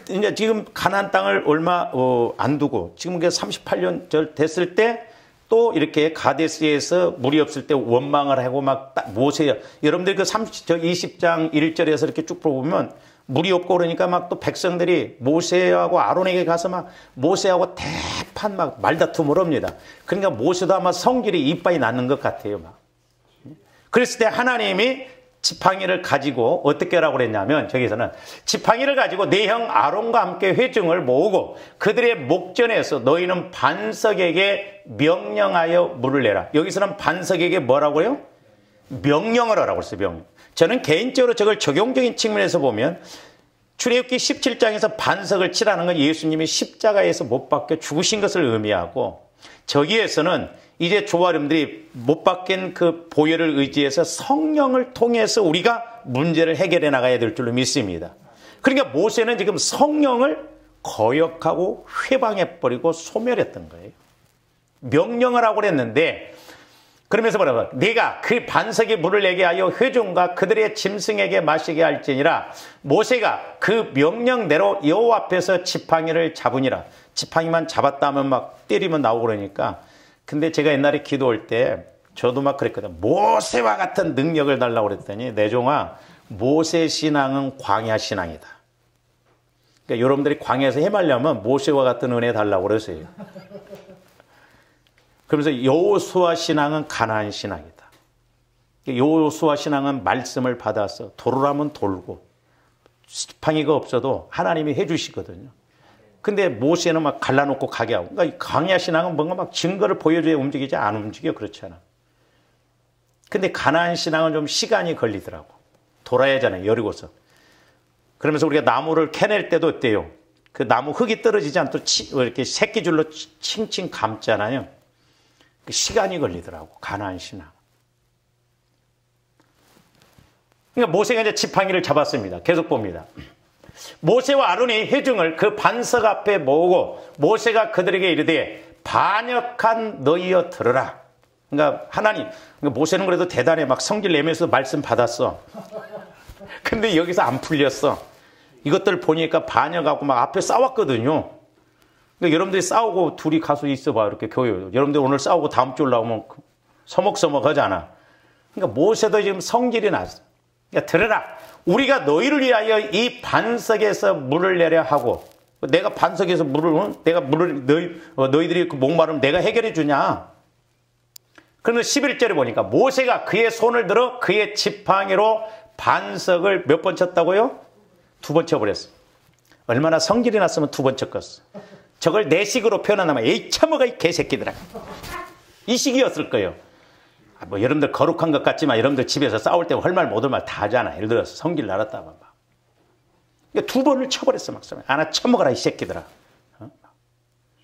이제 지금 가나안 땅을 얼마 안 두고 지금 38년 됐을 때 또 이렇게 가데스에서 물이 없을 때 원망을 하고 막 모세, 여러분들 그 20장 1절에서 이렇게 쭉 보면 물이 없고 그러니까 막 또 백성들이 모세하고 아론에게 가서 막 모세하고 대판 막 말다툼을 합니다. 그러니까 모세도 아마 성질이 이빨이 나는 것 같아요. 막. 그랬을 때 하나님이 지팡이를 가지고 어떻게 하라고 그랬냐면 저기서는 지팡이를 가지고 내 형 아론과 함께 회중을 모으고 그들의 목전에서 너희는 반석에게 명령하여 물을 내라. 여기서는 반석에게 뭐라고요? 명령을 하라고 했어요. 명령. 저는 개인적으로 저걸 적용적인 측면에서 보면 출애굽기 17장에서 반석을 치라는 건 예수님이 십자가에서 못 박혀 죽으신 것을 의미하고, 저기에서는 이제 조아름들이 못 박힌 그 보혈을 의지해서 성령을 통해서 우리가 문제를 해결해 나가야 될 줄로 믿습니다. 그러니까 모세는 지금 성령을 거역하고 회방해버리고 소멸했던 거예요. 명령을 하고 그랬는데, 그러면서 뭐라고? 네가 그 반석에 물을 내게 하여 회중과 그들의 짐승에게 마시게 할지니라. 모세가 그 명령대로 여호와 앞에서 지팡이를 잡으니라. 지팡이만 잡았다면 막 때리면 나오고 그러니까. 근데 제가 옛날에 기도할 때 저도 막 그랬거든. 모세와 같은 능력을 달라고 그랬더니 내 종아, 모세 신앙은 광야 신앙이다. 그러니까 여러분들이 광야에서 헤매려면 모세와 같은 은혜 달라고 그러세요. 그러면서 여호수아 신앙은 가나안 신앙이다. 여호수아 신앙은 말씀을 받아서 돌으라면 돌고 지팡이가 없어도 하나님이 해주시거든요. 근데 모세는 막 갈라놓고 가게 하고. 그러니까 광야 신앙은 뭔가 막 증거를 보여줘야 움직이지 안 움직여. 그렇잖아. 근데 가나안 신앙은 좀 시간이 걸리더라고. 돌아야 하잖아요. 여리고서. 그러면서 우리가 나무를 캐낼 때도 어때요? 그 나무 흙이 떨어지지 않도록 이렇게 새끼줄로 칭칭 감잖아요. 시간이 걸리더라고. 가나안 신앙. 그러니까 모세가 이제 지팡이를 잡았습니다. 계속 봅니다. 모세와 아론이 회중을 그 반석 앞에 모으고 모세가 그들에게 이르되 반역한 너희여 들으라. 그러니까 하나님, 그러니까 모세는 그래도 대단해. 막 성질 내면서 말씀 받았어. 근데 여기서 안 풀렸어. 이것들 보니까 반역하고 막 앞에 싸웠거든요. 그러니까 여러분들이 싸우고 둘이 가서 있어봐. 이렇게 교회. 여러분들 오늘 싸우고 다음 주 올라오면 서먹서먹 하잖아. 그러니까 모세도 지금 성질이 났어. 그러니까 들으라. 우리가 너희를 위하여 이 반석에서 물을 내려 하고, 내가 반석에서 내가 물을, 너희들이 그 목마르면 내가 해결해 주냐. 그러면 11절에 보니까 모세가 그의 손을 들어 그의 지팡이로 반석을 몇 번 쳤다고요? 2번 쳐버렸어. 얼마나 성질이 났으면 2번 쳤겠어. 저걸 내 식으로 표현한다면 에이 처먹어 이 개새끼들아. 이 식이었을 거예요. 뭐 여러분들 거룩한 것 같지만 여러분들 집에서 싸울 때 할 말 못 할 말 다 하잖아. 예를 들어서 성질 날았다가 막. 그러니까 2번을 쳐버렸어. 막 하나 쳐먹어라 이 새끼들아.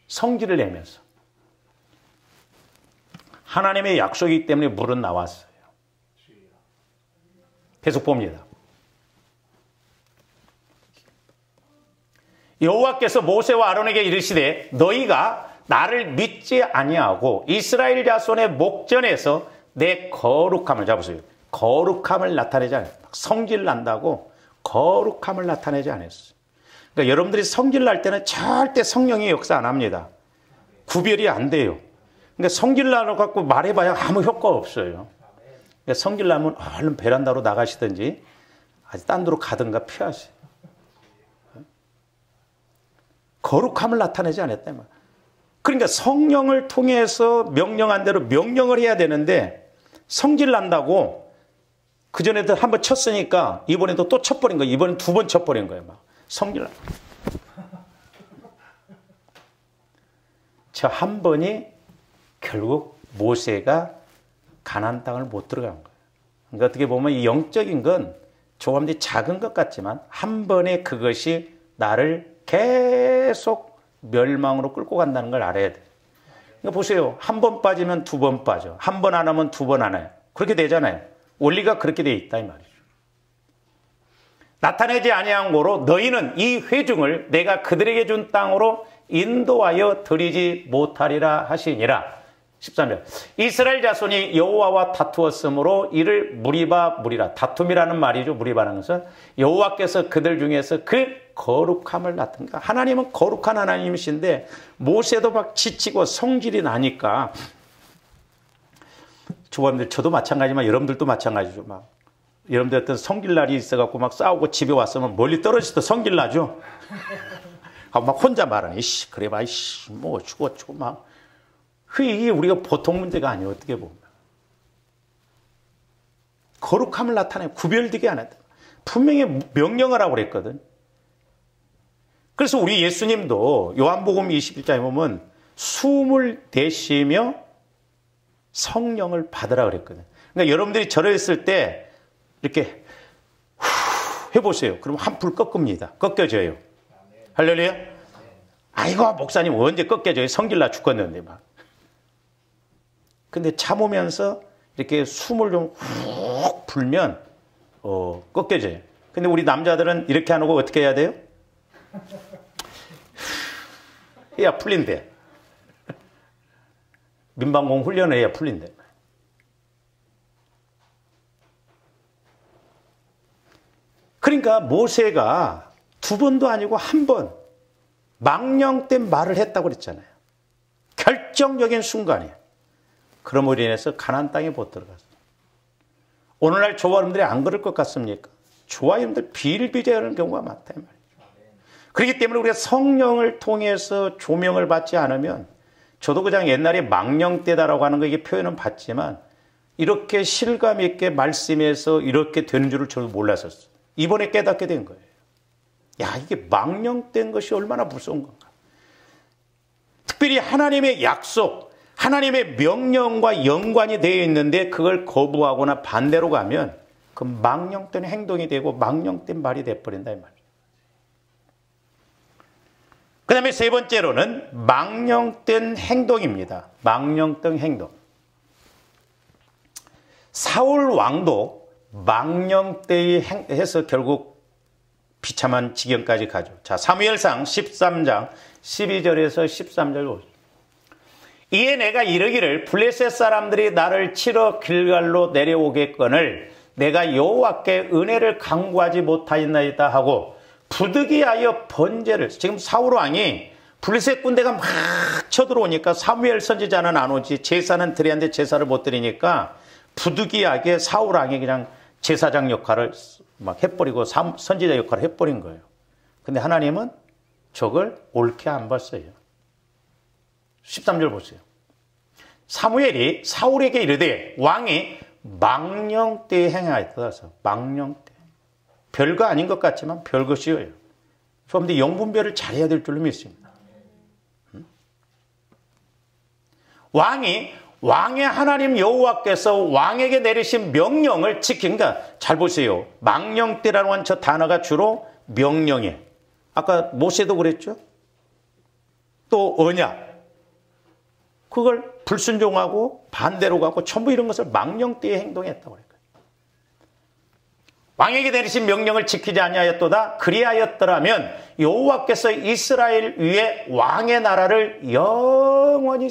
성질을 내면서. 하나님의 약속이기 때문에 물은 나왔어요. 계속 봅니다. 여호와께서 모세와 아론에게 이르시되 너희가 나를 믿지 아니하고 이스라엘 자손의 목전에서 내 거룩함을 잡으세요. 거룩함을 나타내지 않았어요. 성질 난다고 거룩함을 나타내지 않았어요. 그러니까 여러분들이 성질 날 때는 절대 성령이 역사 안 합니다. 구별이 안 돼요. 그러니까 성질 나갖고 말해봐야 아무 효과 없어요. 그러니까 성질 나면 얼른 베란다로 나가시든지 아주 딴 데로 가든가 피하세요. 거룩함을 나타내지 않았다. 그러니까 성령을 통해서 명령한 대로 명령을 해야 되는데 성질 난다고 그전에도 한번 쳤으니까 이번에도 또 쳐버린 거예요. 이번엔 2번 쳐버린 거예요. 막 성질 난. 저 한 번이 결국 모세가 가나안 땅을 못 들어간 거예요. 그러니까 어떻게 보면 이 영적인 건 조금씩 작은 것 같지만 한 번에 그것이 나를 계속 멸망으로 끌고 간다는 걸 알아야 돼요. 그러니까 보세요. 한 번 빠지면 2번 빠져. 한 번 안 하면 2번 안 해요. 그렇게 되잖아요. 원리가 그렇게 돼 있다 이 말이죠. 나타내지 아니한 고로 너희는 이 회중을 내가 그들에게 준 땅으로 인도하여 드리지 못하리라 하시니라. 13절. 이스라엘 자손이 여호와와 다투었으므로 이를 무리라. 다툼이라는 말이죠. 무리바라는 것은 여호와께서 그들 중에서 그 거룩함을 나타낸다. 하나님은 거룩한 하나님이신데 모세도 막 지치고 성질이 나니까 조합들 저도 마찬가지지만 여러분들도 마찬가지죠. 막 여러분들 어떤 성질날이 있어갖고 막 싸우고 집에 왔으면 멀리 떨어져서 성질 나죠. 막 혼자 말하네. 이씨 그래 봐. 이씨 뭐 죽었죠 막. 이게 우리가 보통 문제가 아니에요. 어떻게 보면. 거룩함을 나타내고 구별되게 안 했다. 분명히 명령을 하고 그랬거든. 그래서 우리 예수님도 요한복음 21장에 보면 숨을 내쉬며 성령을 받으라 그랬거든. 그러니까 여러분들이 절을 했을 때 이렇게 해보세요. 그럼 한 불 꺾습니다. 꺾여져요. 할렐루야. 아이고 목사님 언제 꺾여져요. 성질나 죽겠는데 막. 근데 참으면서 이렇게 숨을 좀 훅 불면 꺾여져요. 근데 우리 남자들은 이렇게 안 하고 어떻게 해야 돼요? 해야 풀린대. 민방공 훈련을 해야 풀린대. 그러니까 모세가 2번도 아니고 1번 망령된 말을 했다고 그랬잖아요. 결정적인 순간이에요. 그럼으로 인해서 가나안 땅에 못 들어갔어요. 오늘날 저와 여러분들이 안 그럴 것 같습니까? 조화임들 비일비재하는 경우가 많다 말이에요. 그렇기 때문에 우리가 성령을 통해서 조명을 받지 않으면, 저도 그냥 옛날에 망령때다라고 하는 거 이게 표현은 받지만 이렇게 실감 있게 말씀에서 이렇게 되는 줄을 저도 몰랐었어요. 이번에 깨닫게 된 거예요. 야, 이게 망령때인 것이 얼마나 무서운 건가. 특별히 하나님의 약속, 하나님의 명령과 연관이 되어 있는데 그걸 거부하거나 반대로 가면 그 망령된 행동이 되고 망령된 말이 돼버린다 이 말이에요. 그 다음에 세 번째로는 망령된 행동입니다. 망령된 행동. 사울 왕도 망령되이 해서 결국 비참한 지경까지 가죠. 자, 사무엘상 13장 12절에서 13절 보세요. 이에 내가 이르기를 블레셋 사람들이 나를 치러 길갈로 내려오겠거늘 내가 여호와께 은혜를 간구하지 못하였나이다 하고 부득이하여 번제를, 지금 사울 왕이 블레셋 군대가 막 쳐들어오니까 사무엘 선지자는 안 오지, 제사는 드려야하는데 제사를 못 드리니까 부득이하게 사울 왕이 그냥 제사장 역할을 막 해버리고 선지자 역할을 해버린 거예요. 근데 하나님은 저걸 옳게 안 봤어요. 13절 보세요. 사무엘이 사울에게 이르되 왕이 망령되이 행하였다. 망령되. 별거 아닌 것 같지만 별것이에요. 그런데 영분별을 잘해야 될 줄로 믿습니다. 왕의 하나님 여호와께서 왕에게 내리신 명령을 지킨다. 잘 보세요. 망령되라는 저 단어가 주로 명령이에요. 아까 모세도 그랬죠. 또 언약. 그걸 불순종하고 반대로 가고 전부 이런 것을 망령되이 행동했다고 그래요. 왕에게 내리신 명령을 지키지 아니하였도다. 그리하였더라면 여호와께서 이스라엘 위에 왕의 나라를 영원히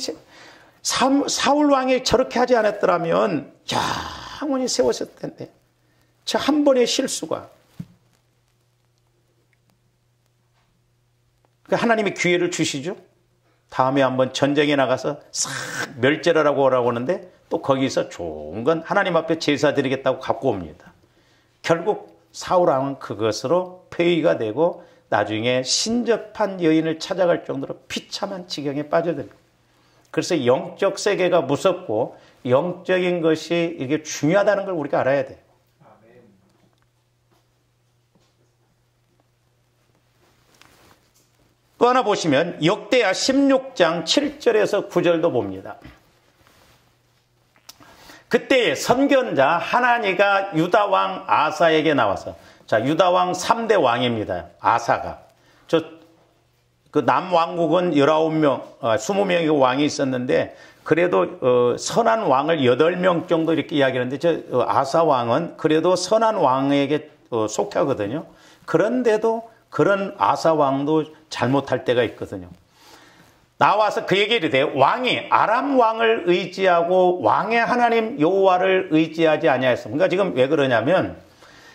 사울 왕이 저렇게 하지 않았더라면 영원히 세웠을 텐데 저 한 번의 실수가 하나님이 기회를 주시죠. 다음에 한번 전쟁에 나가서 싹 멸절을 하고 오라고 하는데 또 거기서 좋은 건 하나님 앞에 제사 드리겠다고 갖고 옵니다. 결국 사울 왕은 그것으로 폐위가 되고 나중에 신접한 여인을 찾아갈 정도로 비참한 지경에 빠져듭니다. 그래서 영적 세계가 무섭고 영적인 것이 이게 중요하다는 걸 우리가 알아야 돼요. 또 하나 보시면 역대하 16장 7절에서 9절도 봅니다. 그때의 선견자 하나니가 유다왕 아사에게 나와서, 자, 유다왕 3대 왕입니다. 아사가. 그 남왕국은 19명, 20명의 왕이 있었는데 그래도 선한 왕을 8명 정도 이렇게 이야기하는데 저 아사 왕은 그래도 선한 왕에게 속하거든요. 그런데도 그런 아사 왕도 잘못할 때가 있거든요. 나와서 그에게 이르되 왕이 아람 왕을 의지하고 왕의 하나님 여호와를 의지하지 아니하였습니다. 그러니까 지금 왜 그러냐면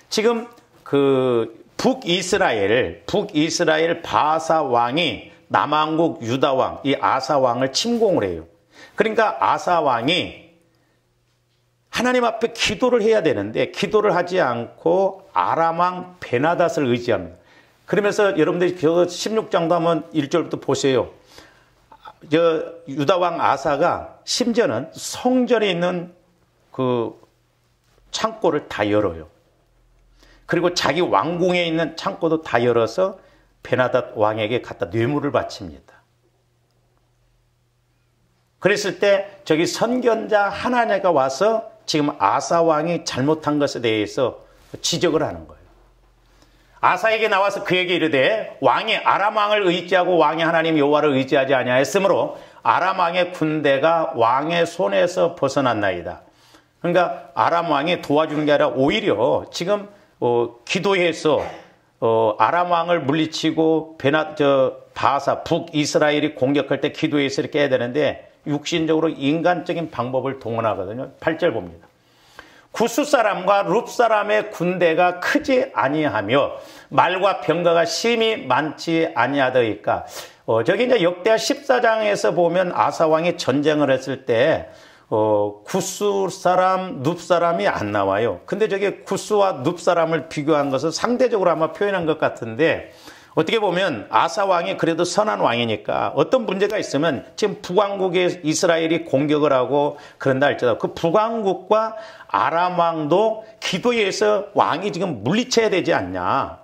지금 그 북이스라엘 바사 왕이 남왕국 유다 왕, 이 아사 왕을 침공을 해요. 그러니까 아사 왕이 하나님 앞에 기도를 해야 되는데 기도를 하지 않고 아람 왕 베나닷을 의지합니다. 그러면서 여러분들이 16장도 한번 1절부터 보세요. 저 유다 왕 아사가 심지어는 성전에 있는 그 창고를 다 열어요. 그리고 자기 왕궁에 있는 창고도 다 열어서 베나닷 왕에게 갖다 뇌물을 바칩니다. 그랬을 때 저기 선견자 하나냐가 와서 지금 아사 왕이 잘못한 것에 대해서 지적을 하는 거예요. 아사에게 나와서 그에게 이르되 왕이 아람 왕을 의지하고 왕의 하나님 여호와를 의지하지 아니하였으므로 아람 왕의 군대가 왕의 손에서 벗어났나이다. 그러니까 아람 왕이 도와주는 게 아니라 오히려 지금 기도해서 아람 왕을 물리치고 바사 북이스라엘이 공격할 때 기도해서 이렇게 해야 되는데 육신적으로 인간적인 방법을 동원하거든요. 8절 봅니다. 구스 사람과 룹 사람의 군대가 크지 아니하며 말과 병거가 심히 많지 아니하더이까. 저기 이제 역대하 14장에서 보면 아사 왕이 전쟁을 했을 때 구스 사람, 눕 사람이 안 나와요. 근데 저게 구스와 눕 사람을 비교한 것은 상대적으로 아마 표현한 것 같은데, 어떻게 보면 아사 왕이 그래도 선한 왕이니까 어떤 문제가 있으면 지금 북왕국에 이스라엘이 공격을 하고 그런다 할지라도 그 북왕국과 아람 왕도 기도해서 왕이 지금 물리쳐야 되지 않냐.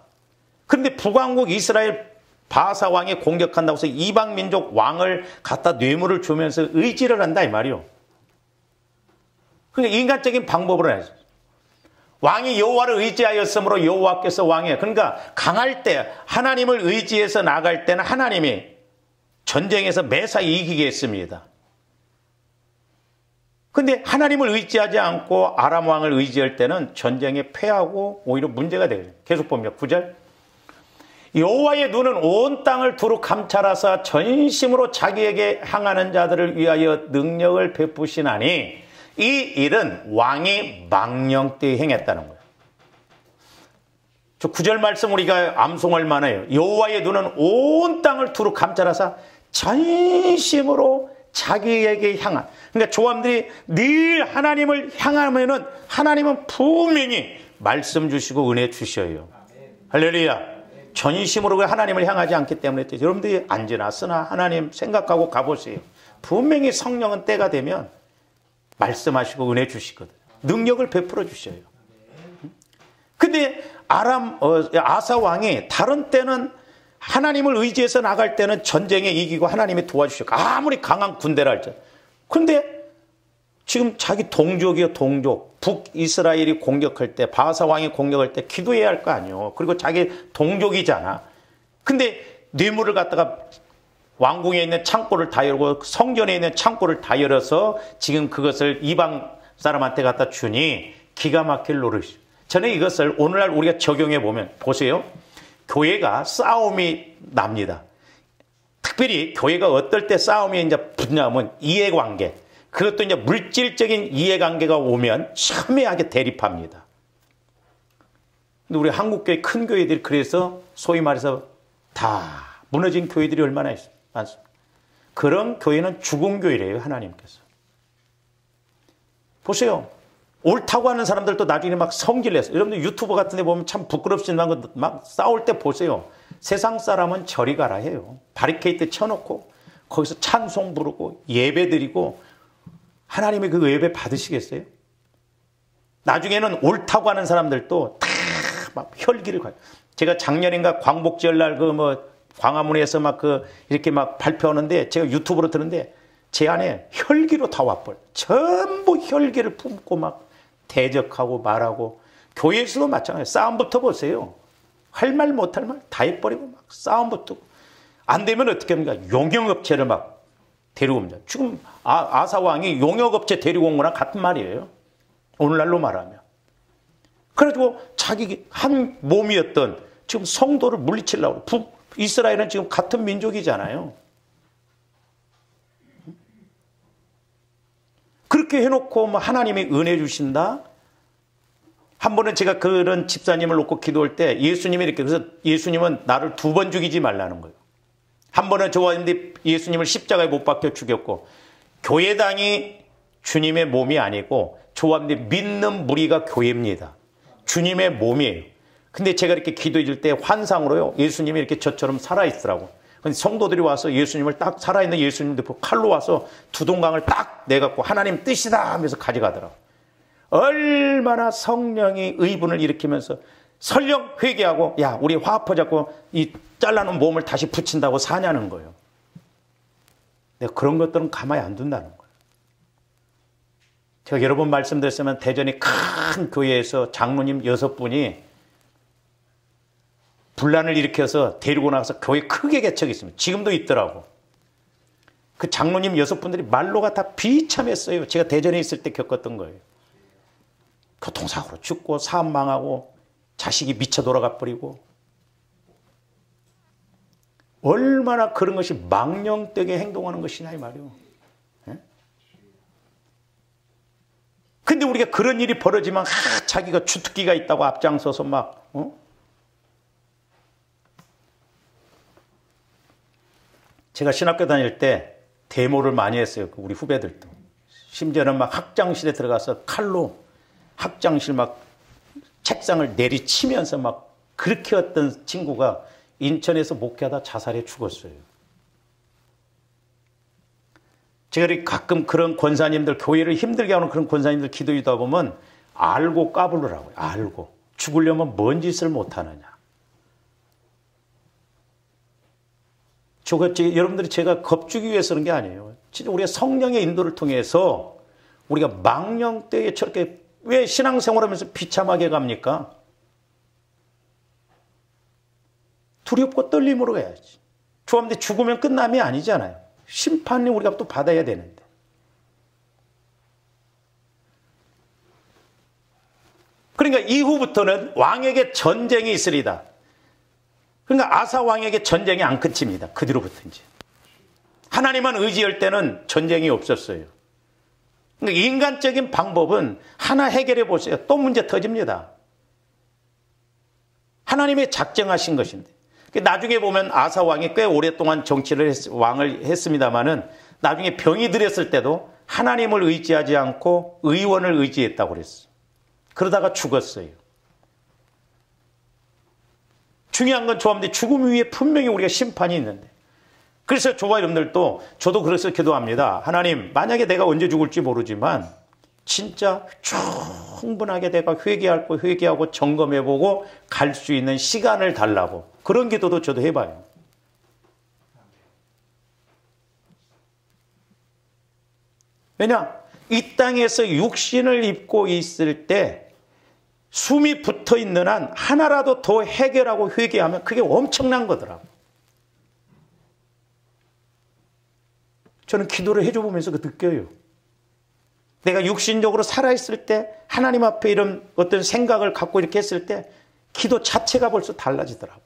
그런데 북왕국 이스라엘 바사 왕이 공격한다고 해서 이방 민족 왕을 갖다 뇌물을 주면서 의지를 한다 이 말이요. 그러니까 인간적인 방법으로 해야죠. 왕이 여호와를 의지하였으므로 여호와께서 왕이에요. 그러니까 강할 때 하나님을 의지해서 나갈 때는 하나님이 전쟁에서 매사 이기게 했습니다. 그런데 하나님을 의지하지 않고 아람 왕을 의지할 때는 전쟁에 패하고 오히려 문제가 되죠. 계속 봅니다. 9절. 여호와의 눈은 온 땅을 두루 감찰하사 전심으로 자기에게 향하는 자들을 위하여 능력을 베푸시나니 이 일은 왕이 망령 때 행했다는 거예요. 저 9절 말씀 우리가 암송할 만해요. 여호와의 눈은 온 땅을 두루 감찰하사 전심으로 자기에게 향한. 그러니까 조함들이 늘 하나님을 향하면은 하나님은 분명히 말씀 주시고 은혜 주셔요. 할렐루야. 전심으로 하나님을 향하지 않기 때문에 여러분들이 안 지났으나 하나님 생각하고 가보세요. 분명히 성령은 때가 되면 말씀하시고 은혜 주시거든. 능력을 베풀어 주셔요. 근데 아사 왕이 다른 때는 하나님을 의지해서 나갈 때는 전쟁에 이기고 하나님이 도와주셨고 아무리 강한 군대라 할지. 근데 지금 자기 동족이요, 동족. 북이스라엘이 공격할 때, 바사 왕이 공격할 때 기도해야 할 거 아니에요. 그리고 자기 동족이잖아. 근데 뇌물을 갖다가 왕궁에 있는 창고를 다 열고 성전에 있는 창고를 다 열어서 지금 그것을 이방 사람한테 갖다 주니 기가 막힐 노릇이죠. 저는 이것을 오늘날 우리가 적용해 보면 보세요. 교회가 싸움이 납니다. 특별히 교회가 어떨 때 싸움이 이제 붙냐면 이해관계. 그것도 이제 물질적인 이해관계가 오면 첨예하게 대립합니다. 근데 우리 한국교회 큰 교회들이 그래서 소위 말해서 다 무너진 교회들이 얼마나 있어요. 많습니다. 그런 교회는 죽은 교회래요. 하나님께서. 보세요. 옳다고 하는 사람들도 나중에 막 성질 내서 여러분들 유튜브 같은 데 보면 참 부끄럽지만 막 싸울 때 보세요. 세상 사람은 저리 가라 해요. 바리케이트 쳐놓고 거기서 찬송 부르고 예배 드리고 하나님이 그 예배 받으시겠어요? 나중에는 옳다고 하는 사람들도 다 막 혈기를 가요. 제가 작년인가 광복절날 광화문에서 이렇게 막 발표하는데 제가 유튜브로 듣는데 제 안에 혈기로 다 와버려. 전부 혈기를 품고 막 대적하고 말하고 교회에서도 마찬가지예요. 싸움부터 보세요. 할 말 못할 말 다 해버리고 막 싸움 붙고 안 되면 어떻게 합니까? 용역업체를 막 데리고 옵니다. 지금 아사왕이 용역업체 데리고 온 거랑 같은 말이에요. 오늘날로 말하면. 그래가지고 자기 한 몸이었던 지금 성도를 물리치려고 이스라엘은 지금 같은 민족이잖아요. 그렇게 해놓고 하나님이 은혜 주신다? 한 번은 제가 그런 집사님을 놓고 기도할 때 예수님이 이렇게 그래서 예수님은 나를 2번 죽이지 말라는 거예요. 한 번은 저와 예수님을 십자가에 못 박혀 죽였고 교회당이 주님의 몸이 아니고 저와 믿는 무리가 교회입니다. 주님의 몸이에요. 근데 제가 이렇게 기도해 줄 때 환상으로요. 예수님이 이렇게 저처럼 살아있더라고. 근데 성도들이 와서 예수님을 딱 살아있는 예수님들 칼로 와서 두동강을 딱 내갖고 하나님 뜻이다 하면서 가져가더라고. 얼마나 성령이 의분을 일으키면서 설령 회개하고 야 우리 화합하 자고 이 잘라놓은 몸을 다시 붙인다고 사냐는 거예요. 내가 그런 것들은 가만히 안 둔다는 거예요. 제가 여러 번 말씀드렸지만 대전의 큰 교회에서 장로님 6분이 분란을 일으켜서 데리고 나가서 교회 크게 개척이 있습니다. 지금도 있더라고. 그 장로님 6분들이 말로가 다 비참했어요. 제가 대전에 있을 때 겪었던 거예요. 교통사고로 죽고 사업 망하고 자식이 미쳐 돌아가 버리고 얼마나 그런 것이 망령되게 행동하는 것이냐 이 말이에요. 근데 우리가 그런 일이 벌어지면 자기가 주특기가 있다고 앞장서서 막 제가 신학교 다닐 때 데모를 많이 했어요. 우리 후배들도. 심지어는 막 학장실에 들어가서 칼로 학장실 막 책상을 내리치면서 막 그렇게 했던 친구가 인천에서 목회하다 자살해 죽었어요. 제가 가끔 그런 권사님들, 교회를 힘들게 하는 그런 권사님들 기도하다 보면 알고 까불으라고요. 알고. 죽으려면 뭔 짓을 못하느냐. 여러분들이 제가 겁주기 위해서 그런 게 아니에요. 진짜 우리가 성령의 인도를 통해서 우리가 망령되게 저렇게 왜 신앙생활하면서 비참하게 갑니까? 두렵고 떨림으로 가야지. 주님한테 죽으면 끝남이 아니잖아요. 심판이 우리가 또 받아야 되는데. 그러니까 이후부터는 왕에게 전쟁이 있으리다. 그러니까 아사 왕에게 전쟁이 안 그칩니다. 그 뒤로부터 이제. 하나님만 의지할 때는 전쟁이 없었어요. 그러니까 인간적인 방법은 하나 해결해 보세요. 또 문제 터집니다. 하나님이 작정하신 것인데. 나중에 보면 아사 왕이 꽤 오랫동안 왕을 했습니다마는 나중에 병이 들었을 때도 하나님을 의지하지 않고 의원을 의지했다고 그랬어요. 그러다가 죽었어요. 중요한 건 저한테 죽음 위에 분명히 우리가 심판이 있는데. 그래서 저와 여러분들도 저도 그래서 기도합니다. 하나님, 만약에 내가 언제 죽을지 모르지만 진짜 충분하게 내가 회개하고 점검해보고 갈 수 있는 시간을 달라고. 그런 기도도 저도 해봐요. 왜냐? 이 땅에서 육신을 입고 있을 때 숨이 붙어 있는 한 하나라도 더 해결하고 회개하면 그게 엄청난 거더라고요. 저는 기도를 해줘보면서 그 느껴요. 내가 육신적으로 살아있을 때 하나님 앞에 이런 어떤 생각을 갖고 이렇게 했을 때 기도 자체가 벌써 달라지더라고.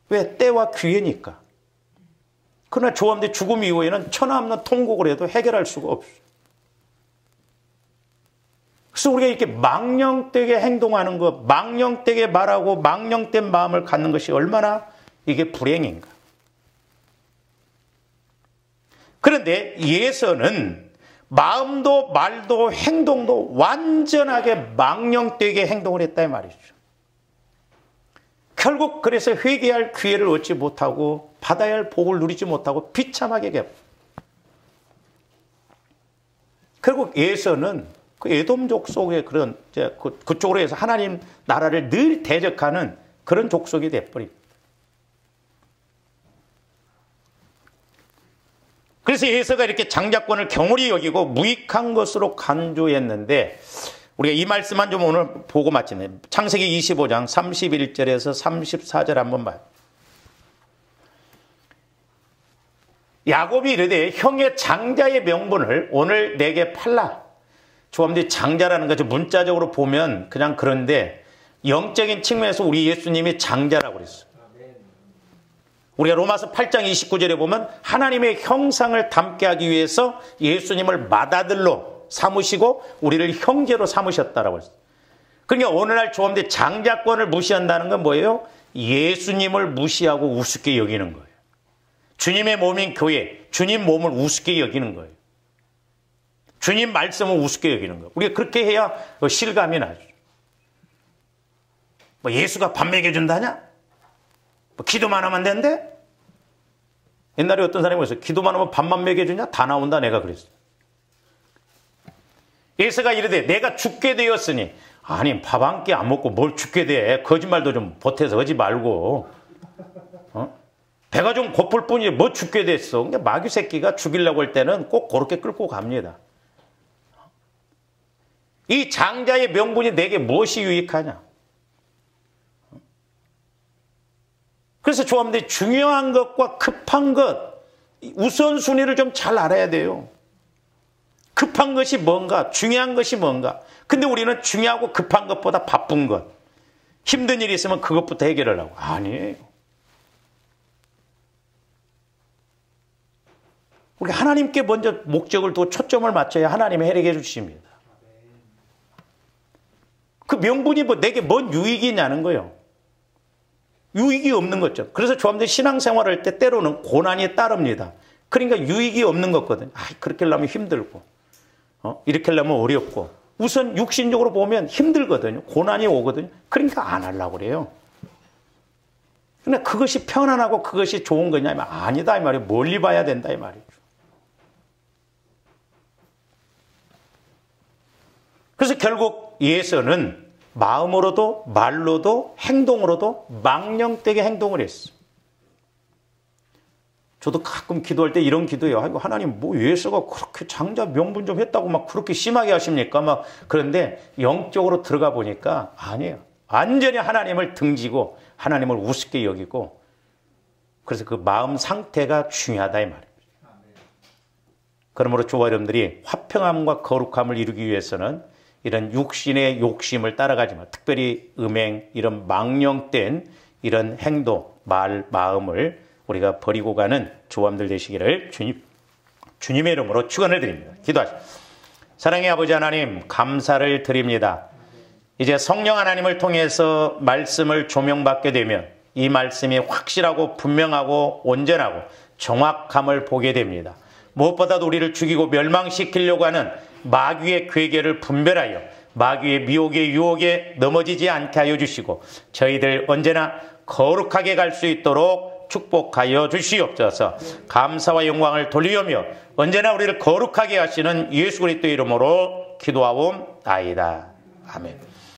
왜? 때와 기회니까. 그러나 조함대 죽음 이후에는 천하 없는 통곡을 해도 해결할 수가 없어요. 그래서 우리가 이렇게 망령되게 행동하는 것, 망령되게 말하고 망령된 마음을 갖는 것이 얼마나 이게 불행인가. 그런데 예서는 마음도 말도 행동도 완전하게 망령되게 행동을 했다 이 말이죠. 결국 그래서 회개할 기회를 얻지 못하고 받아야 할 복을 누리지 못하고 비참하게 게. 결국 예서는 그 에돔 족속의 그런 그쪽으로 해서 하나님 나라를 늘 대적하는 그런 족속이 돼버립니다. 그래서 예서가 이렇게 장자권을 경홀히 여기고 무익한 것으로 간주했는데 우리가 이 말씀만 좀 오늘 보고 마치네. 창세기 25장 31절에서 34절 한번 봐요. 야곱이 이르되 형의 장자의 명분을 오늘 내게 팔라. 조함대 장자라는 거죠. 문자적으로 보면 그냥 그런데 영적인 측면에서 우리 예수님이 장자라고 그랬어요. 우리가 로마서 8장 29절에 보면 하나님의 형상을 담게 하기 위해서 예수님을 맏아들로 삼으시고 우리를 형제로 삼으셨다라고 했어요. 그러니까 오늘날 조함대 장자권을 무시한다는 건 뭐예요? 예수님을 무시하고 우습게 여기는 거예요. 주님의 몸인 교회, 주님 몸을 우습게 여기는 거예요. 주님 말씀을 우습게 여기는 거예요. 우리가 그렇게 해야 실감이 나죠. 뭐 예수가 밥 먹여준다냐? 뭐 기도만 하면 된대? 옛날에 어떤 사람이 그랬어요. 기도만 하면 밥만 먹여주냐? 다 나온다 내가 그랬어요. 예수가 이르되 내가 죽게 되었으니 아니 밥 한 끼 안 먹고 뭘 죽게 돼. 거짓말도 좀 보태서 하지 말고. 배가 좀 고플 뿐이지 뭐 죽게 됐어. 그러니까 마귀 새끼가 죽이려고 할 때는 꼭 그렇게 끌고 갑니다. 이 장자의 명분이 내게 무엇이 유익하냐. 그래서 조합원들이 중요한 것과 급한 것 우선순위를 좀 잘 알아야 돼요. 급한 것이 뭔가 중요한 것이 뭔가. 근데 우리는 중요하고 급한 것보다 바쁜 것 힘든 일이 있으면 그것부터 해결하려고. 아니에요. 우리 하나님께 먼저 목적을 두고 초점을 맞춰야 하나님이 해결해 주십니다. 그 명분이 뭐 내게 뭔 유익이 있냐는 거예요. 유익이 없는 거죠. 그래서 조합원들 신앙생활할 때 때로는 고난이 따릅니다. 그러니까 유익이 없는 거거든요. 그렇게 하려면 힘들고 이렇게 하려면 어렵고 우선 육신적으로 보면 힘들거든요. 고난이 오거든요. 그러니까 안 하려고 그래요. 근데 그것이 편안하고 그것이 좋은 거냐면 아니다 이 말이에요. 멀리 봐야 된다 이 말이죠. 그래서 결국 예수는 마음으로도 말로도 행동으로도 망령되게 행동을 했어. 저도 가끔 기도할 때 이런 기도해요. 아이고 하나님 뭐 예수가 그렇게 장자 명분 좀 했다고 막 그렇게 심하게 하십니까? 막 그런데 영적으로 들어가 보니까 아니에요. 완전히 하나님을 등지고 하나님을 우습게 여기고 그래서 그 마음 상태가 중요하다 이 말이에요. 그러므로 저와 여러분들이 화평함과 거룩함을 이루기 위해서는 이런 육신의 욕심을 따라가지 마. 특별히 음행, 이런 망령된 이런 행동, 말, 마음을 우리가 버리고 가는 조함들 되시기를 주님의 이름으로 축원을 드립니다. 기도하시죠. 사랑의 아버지 하나님 감사를 드립니다. 이제 성령 하나님을 통해서 말씀을 조명받게 되면 이 말씀이 확실하고 분명하고 온전하고 정확함을 보게 됩니다. 무엇보다도 우리를 죽이고 멸망시키려고 하는 마귀의 괴계를 분별하여 마귀의 미혹의 유혹에 넘어지지 않게 하여 주시고 저희들 언제나 거룩하게 갈 수 있도록 축복하여 주시옵소서. 감사와 영광을 돌리오며 언제나 우리를 거룩하게 하시는 예수 그리스도의 이름으로 기도하옵나이다. 아멘.